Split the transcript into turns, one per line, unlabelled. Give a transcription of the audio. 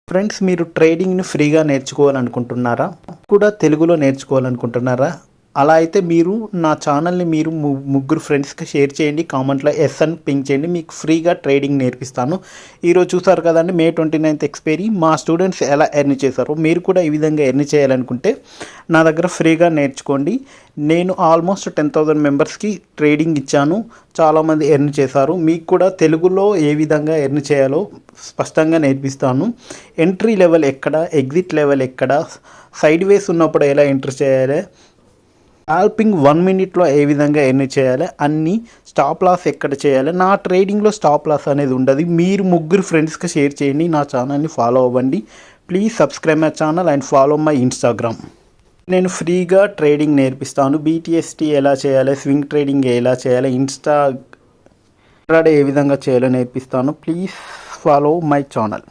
Friends, మీరు ట్రేడింగ్‌ని ఫ్రీగా నేర్చుకోవాలనుకుంటున్నారా? కూడా తెలుగులో నేర్చుకోవాలనుకుంటున్నారా? అలా అయితే మీరు నా ఛానల్‌ని మీరు ముగ్గురు ఫ్రెండ్స్‌కి షేర్ చేయండి. కామెంట్‌లో యెస్ అని పింగ్ చేయండి. మీకు ఫ్రీగా ట్రేడింగ్ నేర్పిస్తాను. ఈరోజు చూసారు కదండీ, మే 29th ఎక్స్‌పైరీ. మా స్టూడెంట్స్ ఎలా ఎర్న్ చేశారో మీరు కూడా ఈ విధంగా ఎర్న్ చేయాలనుకుంటే నా దగ్గర ఫ్రీగా నేర్చుకోండి. నేను ఆల్మోస్ట్ 10,000 మెంబర్స్కి ట్రేడింగ్ ఇచ్చాను. చాలామంది ఎర్న్ చేశారు. మీకు కూడా తెలుగులో ఏ విధంగా ఎర్న్ చేయాలో స్పష్టంగా నేర్పిస్తాను. ఎంట్రీ లెవెల్ ఎక్కడ, ఎగ్జిట్ లెవెల్ ఎక్కడ, సైడ్ వేస్ ఉన్నప్పుడు ఎలా ఎంటర్ చేయాలి, స్కాల్పింగ్ 1 మినిట్లో ఏ విధంగా ఎర్న్ చేయాలి, అన్ని స్టాప్ లాస్ ఎక్కడ చేయాలి. నా ట్రేడింగ్లో స్టాప్ లాస్ అనేది ఉండదు. మీరు ముగ్గురు ఫ్రెండ్స్కి షేర్ చేయండి. నా ఛానల్ని ఫాలో అవ్వండి. Please subscribe my channel and follow my Instagram. నేను ఫ్రీగా ట్రేడింగ్ నేర్పిస్తాను. BTST ఎలా చేయాలి, స్వింగ్ ట్రేడింగ్ ఎలా చేయాలి, ఇంట్రాడే ఏ విధంగా చేయాలో నేర్పిస్తాను. Please follow my channel.